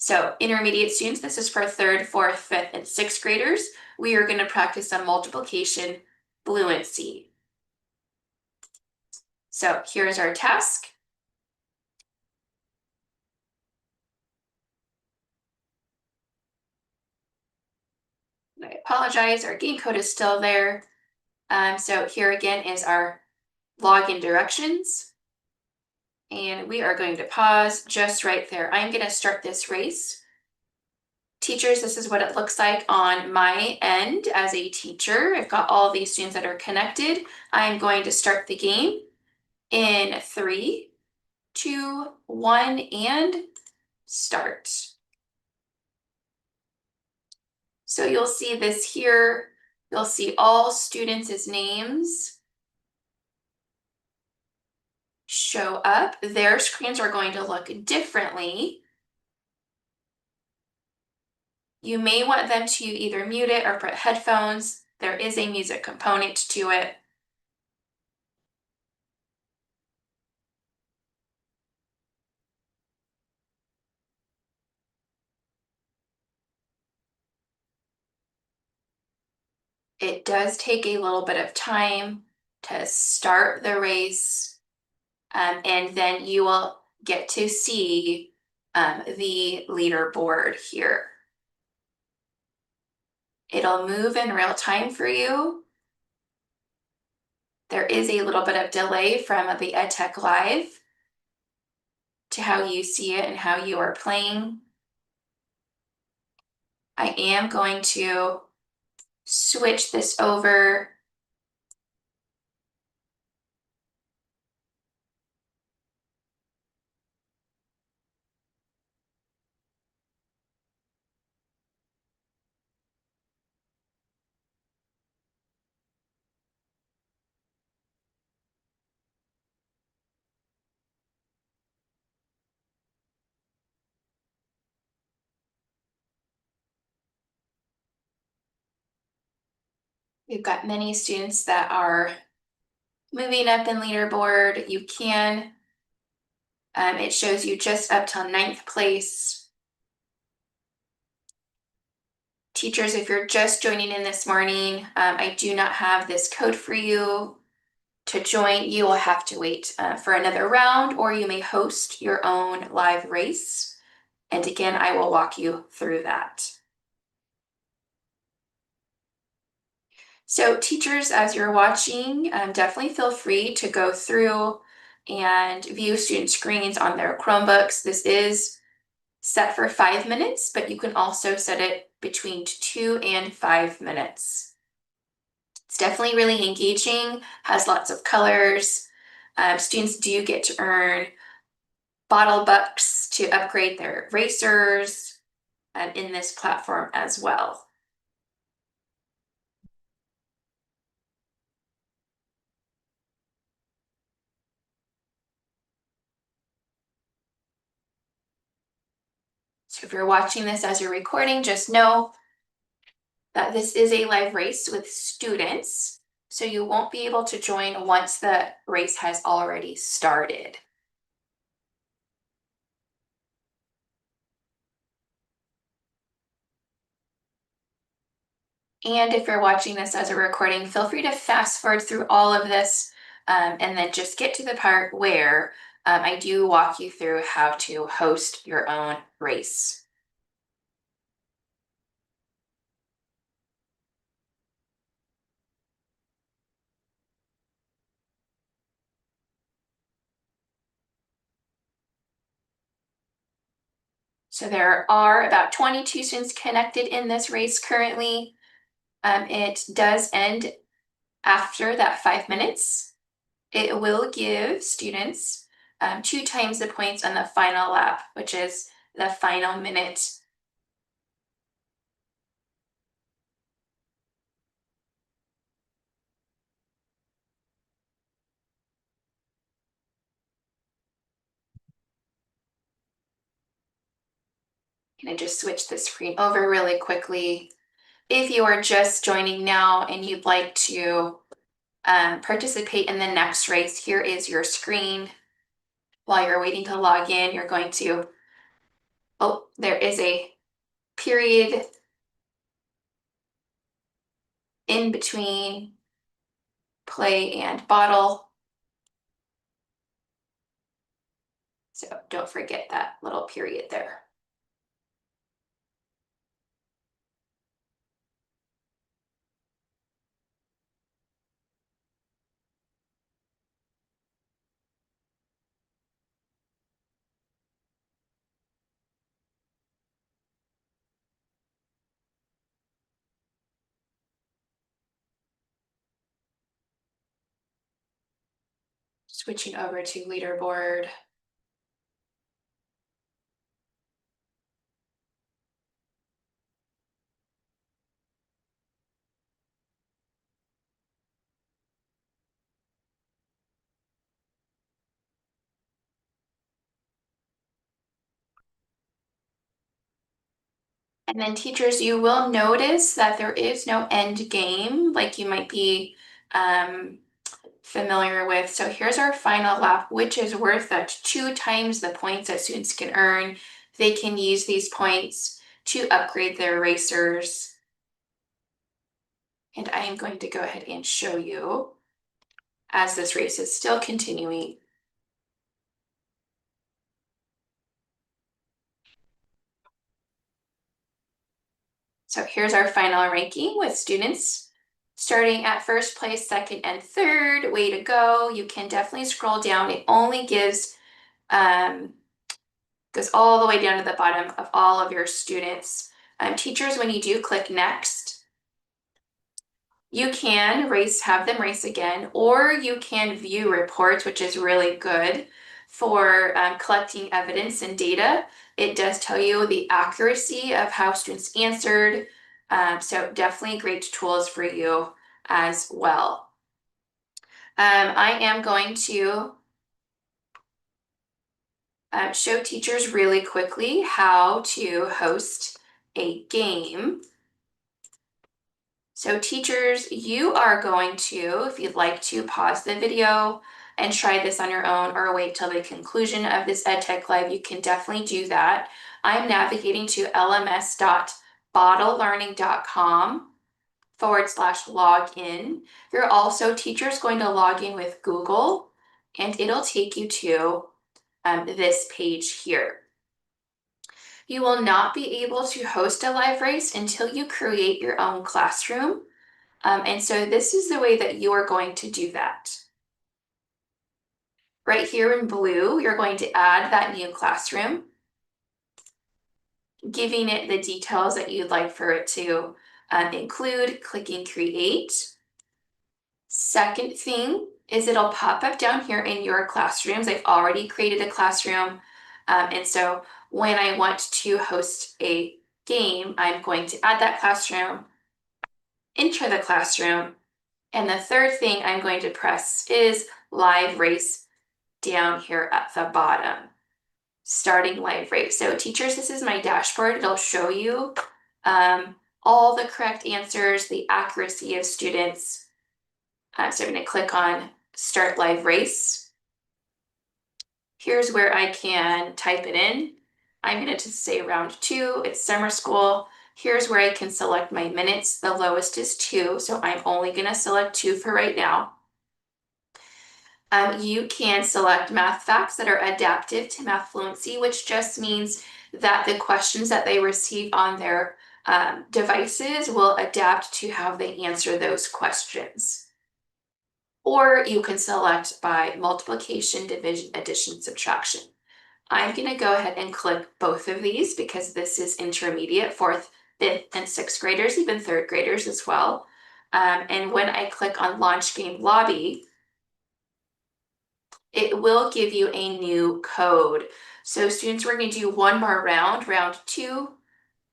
So intermediate students, this is for third, fourth, fifth, and sixth graders. We are going to practice some multiplication fluency. So here's our task. I apologize, our game code is still there. So here again is our login directions. And we are going to pause just right there. I'm going to start this race. Teachers, this is what it looks like on my end as a teacher. I've got all these students that are connected. I'm going to start the game in 3, 2, 1, and start. So you'll see this here. You'll see all students' names show up. Their screens are going to look differently. You may want them to either mute it or put headphones. There is a music component to it. It does take a little bit of time to start the race, and then you will get to see the leaderboard here. It'll move in real time for you. There is a little bit of delay from the EdTech Live to how you see it and how you are playing. I am going to switch this over. We've got many students that are moving up in leaderboard. You can, it shows you just up till 9th place. Teachers, if you're just joining in this morning, I do not have this code for you to join. You will have to wait for another round, or you may host your own live race. And again, I will walk you through that. So teachers, as you're watching, definitely feel free to go through and view student screens on their Chromebooks. This is set for 5 minutes, but you can also set it between 2 and 5 minutes. It's definitely really engaging, has lots of colors. Students do get to earn bottle bucks to upgrade their racers in this platform as well. So if you're watching this as you're recording, just know that this is a live race with students, so you won't be able to join once the race has already started. And if you're watching this as a recording, feel free to fast forward through all of this and then just get to the part where I do walk you through how to host your own race. So there are about 22 students connected in this race currently. It does end after that 5 minutes. It will give students 2 times the points on the final lap, which is the final minute. Can I just switch the screen over really quickly? If you are just joining now and you'd like to participate in the next race, here is your screen. While you're waiting to log in, you're going to Oh, there is a period in between play and bottle. So don't forget that little period there. Switching over to leaderboard. And then teachers, you will notice that there is no end game like you might be familiar with. So here's our final lap, which is worth that 2 times the points that students can earn. They can use these points to upgrade their racers. And I am going to go ahead and show you as this race is still continuing. So here's our final ranking with students starting at first place, second, and third. Way to go. You can definitely scroll down. It only gives goes all the way down to the bottom of all of your students. Teachers, when you do click next, you can have them race again, or you can view reports, which is really good for collecting evidence and data. It does tell you the accuracy of how students answered. So definitely great tools for you as well. I am going to show teachers really quickly how to host a game. So teachers, you are going to, if you'd like to, pause the video and try this on your own or wait till the conclusion of this EdTech Live, you can definitely do that. I'm navigating to lms.bottleLearning.com/login. You're also, teachers going to log in with Google, and it'll take you to this page here. You will not be able to host a live race until you create your own classroom. And so this is the way that you are going to do that. Right here in blue, you're going to add that new classroom, giving it the details that you'd like for it to include, clicking create. Second thing is it'll pop up down here in your classrooms. I've already created a classroom. And so when I want to host a game, I'm going to add that classroom, enter the classroom, and the third thing I'm going to press is live race down here at the bottom. Starting live race. So teachers, this is my dashboard. It'll show you all the correct answers, the accuracy of students. So I'm going to click on start live race. Here's where I can type it in. I'm going to just say round 2, it's summer school. Here's where I can select my minutes. The lowest is 2, so I'm only going to select 2 for right now. You can select math facts that are adaptive to math fluency, which just means that the questions that they receive on their devices will adapt to how they answer those questions. Or you can select by multiplication, division, addition, subtraction. I'm going to go ahead and click both of these because this is intermediate, 4th, 5th, and 6th graders, even 3rd graders as well. And when I click on Launch Game Lobby, it will give you a new code. So students, we're going to do one more round, round 2,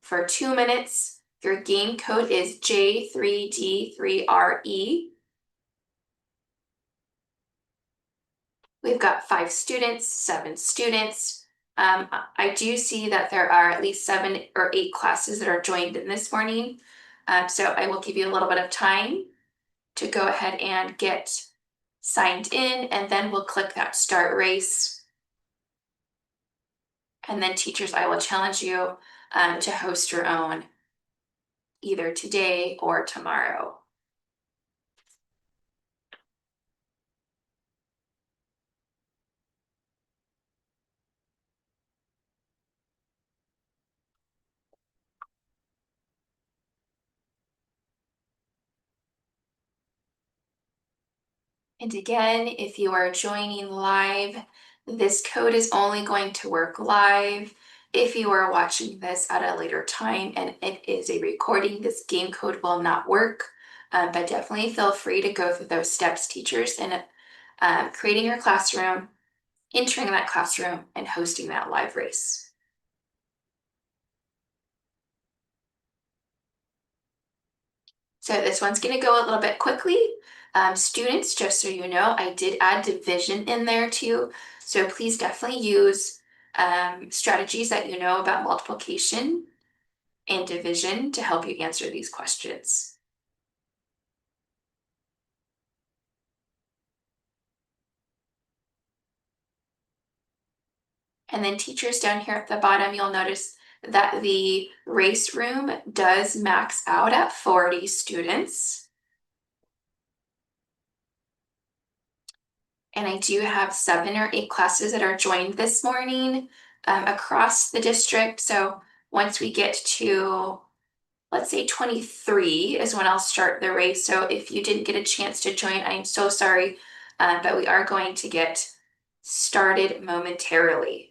for 2 minutes. Your game code is J3D3RE. We've got 5 students, 7 students. I do see that there are at least 7 or 8 classes that are joined in this morning. So I will give you a little bit of time to go ahead and get signed in, and then we'll click that start race. And then teachers, I will challenge you to host your own either today or tomorrow. And again, if you are joining live, this code is only going to work live. If you are watching this at a later time and it is a recording, this game code will not work. But definitely feel free to go through those steps, teachers, in creating your classroom, entering that classroom, and hosting that live race. So this one's going to go a little bit quickly. Students, just so you know, I did add division in there too. So please definitely use strategies that you know about multiplication and division to help you answer these questions. And then teachers down here at the bottom, you'll notice that the race room does max out at 40 students. And I do have 7 or 8 classes that are joined this morning across the district. So once we get to, let's say 23 is when I'll start the race. So if you didn't get a chance to join, I am so sorry, but we are going to get started momentarily.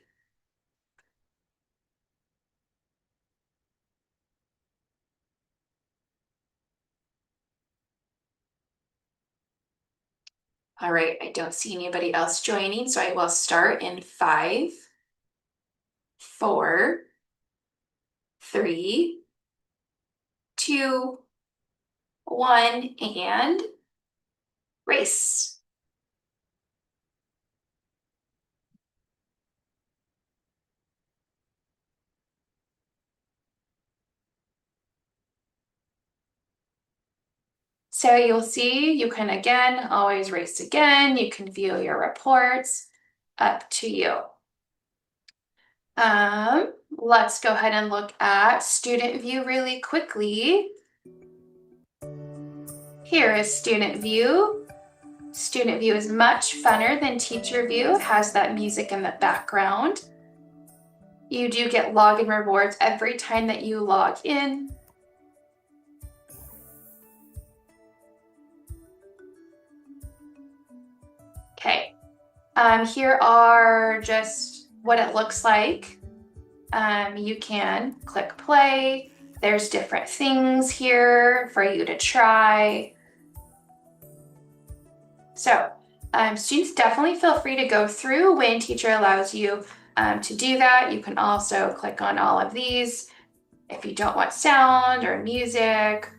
All right, I don't see anybody else joining, so I will start in 5, 4, 3, 2, 1, and race. So you'll see you can again always race again. You can view your reports, up to you. Let's go ahead and look at student view really quickly. Here is student view. Student view is much funner than teacher view. It has that music in the background. You do get login rewards every time that you log in. Okay, here are just what it looks like. You can click play. There's different things here for you to try. So students, definitely feel free to go through when teacher allows you to do that. You can also click on all of these if you don't want sound or music.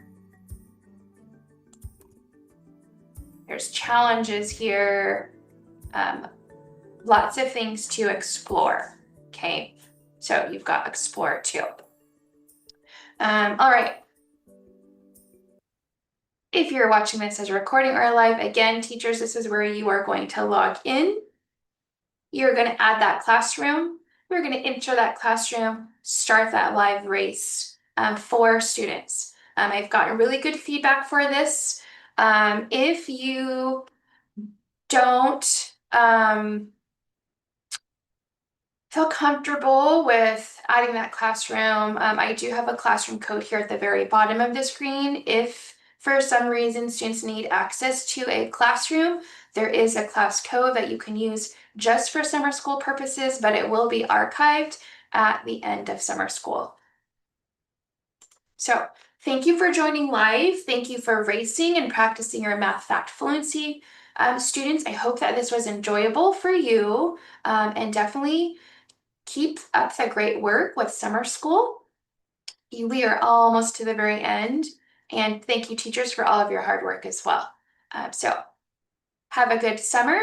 There's challenges here. Lots of things to explore, okay? So you've got explore too. All right. If you're watching this as a recording or live, again, teachers, this is where you are going to log in. You're going to add that classroom. We're going to enter that classroom, start that live race for students. I've gotten really good feedback for this. If you don't feel comfortable with adding that classroom, I do have a classroom code here at the very bottom of the screen. If for some reason students need access to a classroom, there is a class code that you can use just for summer school purposes, but it will be archived at the end of summer school. So thank you for joining live. Thank you for racing and practicing your math fact fluency. Students, I hope that this was enjoyable for you, and definitely keep up the great work with summer school. We are almost to the very end, and thank you, teachers, for all of your hard work as well. So have a good summer.